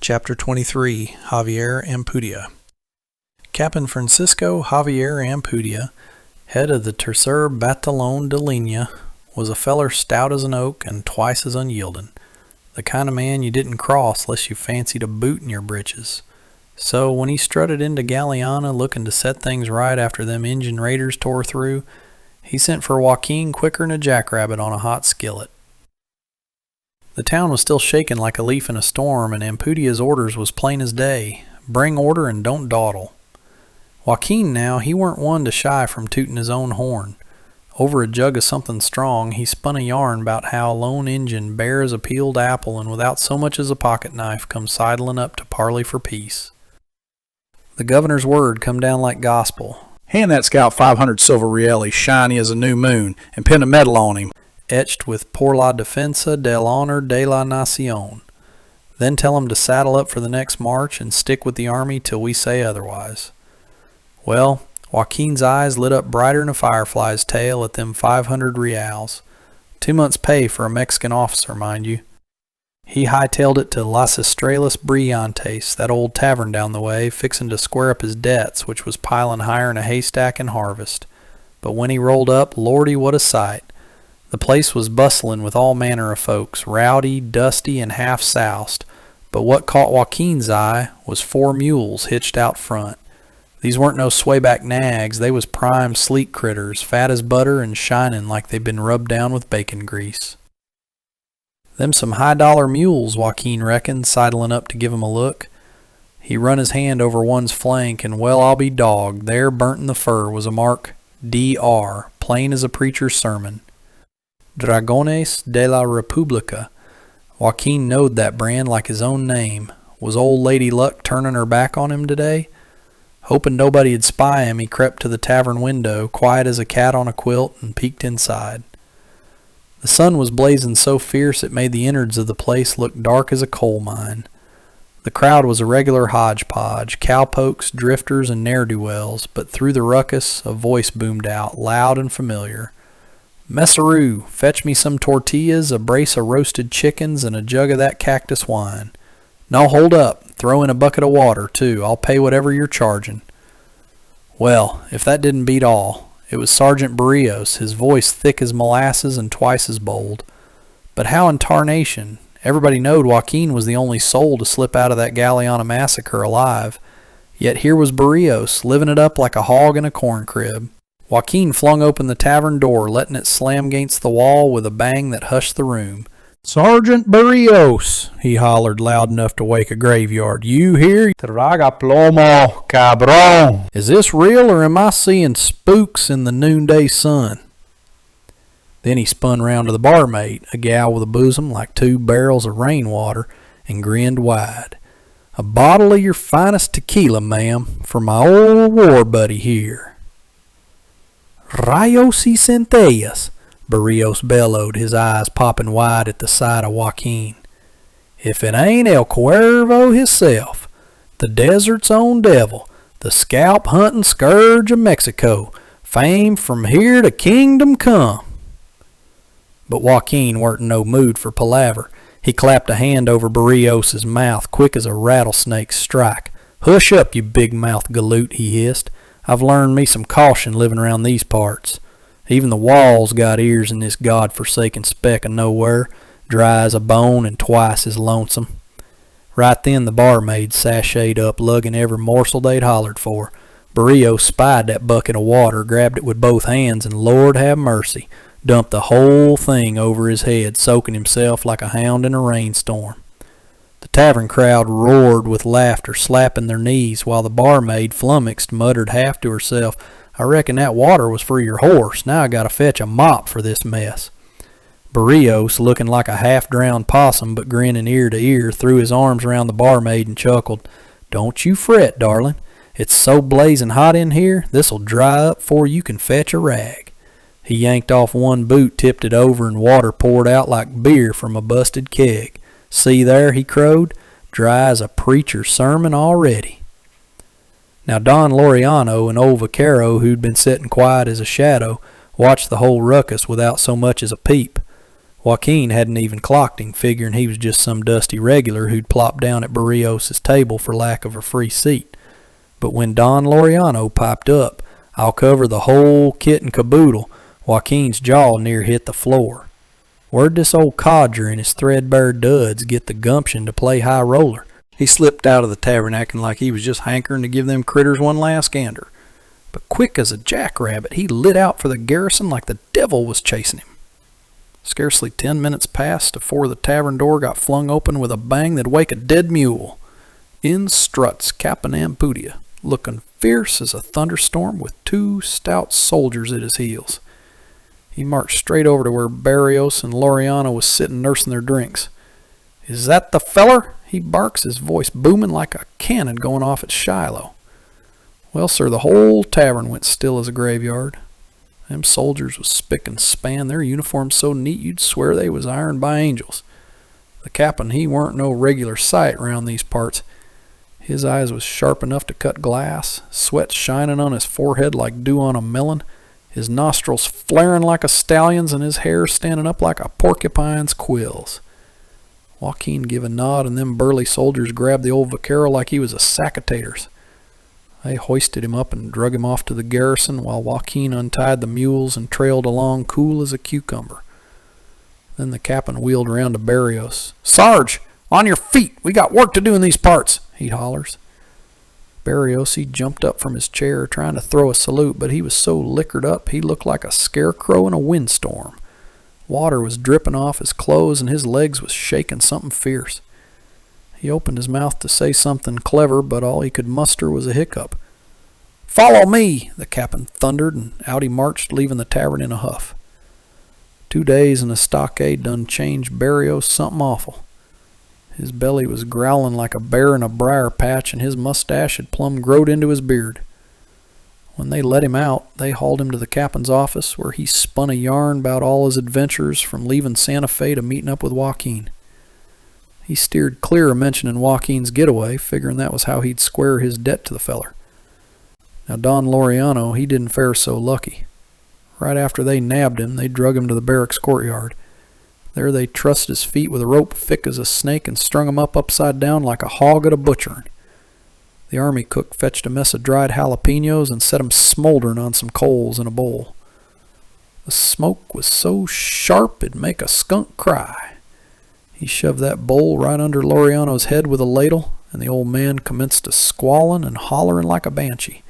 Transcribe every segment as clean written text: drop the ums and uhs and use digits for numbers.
Chapter 23, Javier Ampudia. Captain Francisco Javier Ampudia, head of the Tercer Batallón de Línea, was a feller stout as an oak and twice as unyielding. The kind of man you didn't cross less you fancied a boot in your britches. So when he strutted into Galeana looking to set things right after them Injun raiders tore through, he sent for Joaquín quicker'n a jackrabbit on a hot skillet. The town was still shaking like a leaf in a storm, and Ampudia's orders was plain as day. Bring order and don't dawdle. Joaquín now, he weren't one to shy from tooting his own horn. Over a jug of something strong, he spun a yarn about how a lone Injun bare as a peeled apple and without so much as a pocket knife come sidling up to parley for peace. The governor's word come down like gospel. Hand that scout 500 silver reales, shiny as a new moon, and pin a medal on him, etched with por la defensa del honor de la nación. Then tell him to saddle up for the next march and stick with the army till we say otherwise. Well, Joaquín's eyes lit up brighter than a firefly's tail at them 500 reals. 2 months' pay for a Mexican officer, mind you. He hightailed it to Las Estrellas Brillantes, that old tavern down the way, fixin' to square up his debts, which was pilin' higher'n a haystack in harvest. But when he rolled up, lordy, what a sight. The place was bustlin' with all manner of folks, rowdy, dusty, and half-soused, but what caught Joaquín's eye was 4 mules hitched out front. These weren't no swayback nags, they was prime sleek critters, fat as butter and shinin' like they'd been rubbed down with bacon grease. Them some high-dollar mules, Joaquín reckoned, sidling up to give 'em a look. He run his hand over one's flank, and well, I'll be dogged, there burnt in the fur was a mark D.R., plain as a preacher's sermon. Dragones de la República. Joaquín knowed that brand like his own name. Was old Lady Luck turning her back on him today? Hoping nobody'd spy him, he crept to the tavern window, quiet as a cat on a quilt, and peeked inside. The sun was blazing so fierce it made the innards of the place look dark as a coal mine. The crowd was a regular hodgepodge, cowpokes, drifters, and ne'er-do-wells, but through the ruckus a voice boomed out, loud and familiar. "Messeroo, fetch me some tortillas, a brace of roasted chickens, and a jug of that cactus wine. No, hold up, throw in a bucket of water, too. I'll pay whatever you're charging." Well, if that didn't beat all, it was Sergeant Berríos, his voice thick as molasses and twice as bold. But how in tarnation? Everybody knowed Joaquín was the only soul to slip out of that Galeana massacre alive. Yet here was Berríos, living it up like a hog in a corn crib. Joaquín flung open the tavern door, letting it slam against the wall with a bang that hushed the room. "Sergeant Berríos," he hollered loud enough to wake a graveyard. "You here? Traga plomo, cabrón." Is this real, or am I seeing spooks in the noonday sun? Then he spun round to the barmaid, a gal with a bosom like 2 barrels of rainwater, and grinned wide. "A bottle of your finest tequila, ma'am, for my old war buddy here." "Rayos y centellas," Berríos bellowed, his eyes popping wide at the sight of Joaquín. "If it ain't El Cuervo hisself, the desert's own devil, the scalp-hunting scourge of Mexico, famed from here to kingdom come." But Joaquín weren't in no mood for palaver. He clapped a hand over Berríos's mouth, quick as a rattlesnake's strike. "Hush up, you big-mouthed galoot," he hissed. "I've learned me some caution living around these parts. Even the walls got ears in this god-forsaken speck of nowhere, dry as a bone and twice as lonesome." Right then the barmaid sashayed up, lugging every morsel they'd hollered for. Berríos spied that bucket of water, grabbed it with both hands, and Lord have mercy, dumped the whole thing over his head, soaking himself like a hound in a rainstorm. The tavern crowd roared with laughter, slapping their knees, while the barmaid, flummoxed, muttered half to herself, "I reckon that water was for your horse. Now I gotta fetch a mop for this mess." Berríos, looking like a half-drowned possum but grinning ear to ear, threw his arms around the barmaid and chuckled. "Don't you fret, darling. It's so blazing hot in here, this'll dry up 'fore you can fetch a rag." He yanked off one boot, tipped it over, and water poured out like beer from a busted keg. "See there," he crowed, "dry as a preacher's sermon already." Now Don Laureano, an old vaquero who'd been sitting quiet as a shadow, watched the whole ruckus without so much as a peep. Joaquín hadn't even clocked him, figuring he was just some dusty regular who'd plopped down at Berríos' table for lack of a free seat. But when Don Laureano piped up, "I'll cover the whole kit and caboodle," Joaquín's jaw near hit the floor. Where'd this old codger and his threadbare duds get the gumption to play high roller? He slipped out of the tavern acting like he was just hankering to give them critters one last gander. But quick as a jackrabbit, he lit out for the garrison like the devil was chasing him. Scarcely 10 minutes passed before the tavern door got flung open with a bang that'd wake a dead mule. In struts Captain Ampudia, looking fierce as a thunderstorm with 2 stout soldiers at his heels. He marched straight over to where Berríos and Laureano was sitting nursing their drinks. "Is that the feller?" he barks, his voice booming like a cannon going off at Shiloh. Well, sir, the whole tavern went still as a graveyard. Them soldiers was spick and span, their uniforms so neat you'd swear they was ironed by angels. The cap'n, he weren't no regular sight round these parts. His eyes was sharp enough to cut glass, sweat shining on his forehead like dew on a melon, his nostrils flaring like a stallion's, and his hair standing up like a porcupine's quills. Joaquín give a nod, and them burly soldiers grabbed the old vaquero like he was a sack of taters. They hoisted him up and drug him off to the garrison, while Joaquín untied the mules and trailed along cool as a cucumber. Then the captain wheeled around to Berríos. "Sarge, on your feet! We got work to do in these parts!" he hollers. Berríos, he jumped up from his chair, trying to throw a salute, but he was so liquored up he looked like a scarecrow in a windstorm. Water was dripping off his clothes, and his legs was shaking something fierce. He opened his mouth to say something clever, but all he could muster was a hiccup. "Follow me!" the captain thundered, and out he marched, leaving the tavern in a huff. 2 days in a stockade done changed Berríos something awful. His belly was growling like a bear in a briar patch, and his mustache had plumb growed into his beard. When they let him out, they hauled him to the captain's office, where he spun a yarn about all his adventures from leaving Santa Fe to meeting up with Joaquín. He steered clear of mentioning Joaquín's getaway, figuring that was how he'd square his debt to the feller. Now Don Laureano, he didn't fare so lucky. Right after they nabbed him, they drug him to the barracks courtyard. There they trussed his feet with a rope thick as a snake and strung him up upside down like a hog at a butchering. The army cook fetched a mess of dried jalapeños and set 'em smoldering on some coals in a bowl. The smoke was so sharp it'd make a skunk cry. He shoved that bowl right under Laureano's head with a ladle, and the old man commenced a squalling and hollering like a banshee.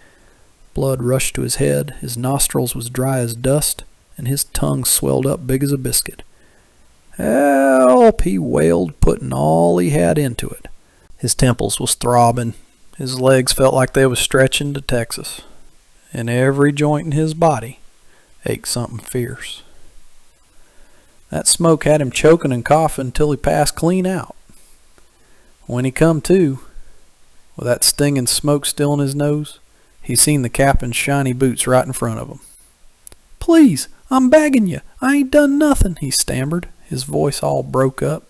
Blood rushed to his head, his nostrils was dry as dust, and his tongue swelled up big as a biscuit. "Help!" he wailed, putting all he had into it. His temples was throbbing, his legs felt like they was stretching to Texas, and every joint in his body ached something fierce. That smoke had him choking and coughing till he passed clean out. When he come to, with that stinging smoke still in his nose, he seen the captain's shiny boots right in front of him. "Please, I'm begging you, I ain't done nothing," he stammered, his voice all broke up.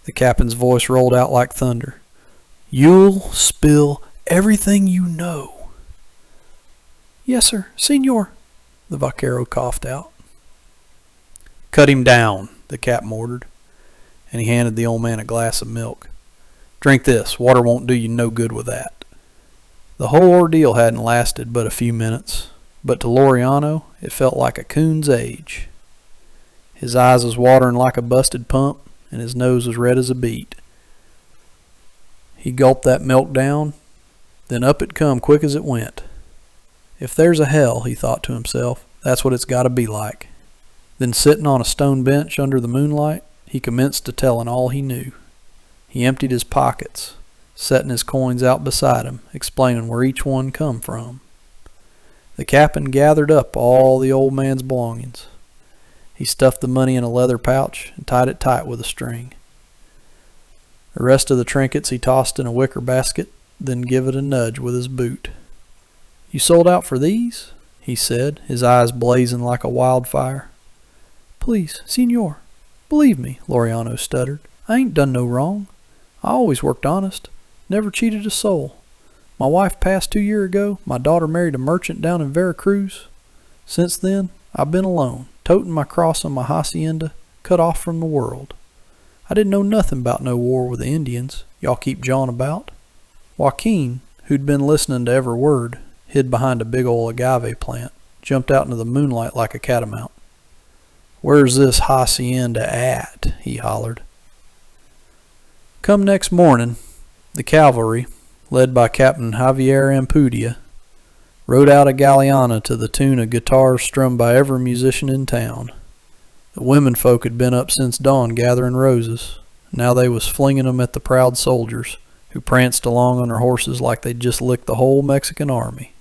The captain's voice rolled out like thunder. "You'll spill everything you know." "Yes, sir, senor," the vaquero coughed out. "Cut him down," the captain ordered, and he handed the old man a glass of milk. "Drink this. Water won't do you no good with that." The whole ordeal hadn't lasted but a few minutes, but to Laureano it felt like a coon's age. His eyes was watering like a busted pump, and his nose was red as a beet. He gulped that milk down, then up it come quick as it went. If there's a hell, he thought to himself, that's what it's got to be like. Then sitting on a stone bench under the moonlight, he commenced to telling all he knew. He emptied his pockets, setting his coins out beside him, explaining where each one come from. The captain gathered up all the old man's belongings. He stuffed the money in a leather pouch and tied it tight with a string. The rest of the trinkets he tossed in a wicker basket, then give it a nudge with his boot. "You sold out for these?" he said, his eyes blazing like a wildfire. "Please, senor, believe me," Laureano stuttered. "I ain't done no wrong. I always worked honest, never cheated a soul. My wife passed 2 years ago, my daughter married a merchant down in Veracruz. Since then, I've been alone. totin' my cross on my hacienda, cut off from the world. I didn't know nothing about no war with the Indians y'all keep jawin' about." Joaquín, who'd been listening to every word, hid behind a big ol' agave plant, jumped out into the moonlight like a catamount. "Where's this hacienda at?" he hollered. Come next morning, the cavalry, led by Captain Javier Ampudia, rode out of Galeana to the tune of guitars strummed by every musician in town. The women folk had been up since dawn gathering roses. Now they was flinging 'em at the proud soldiers, who pranced along on their horses like they'd just licked the whole Mexican army.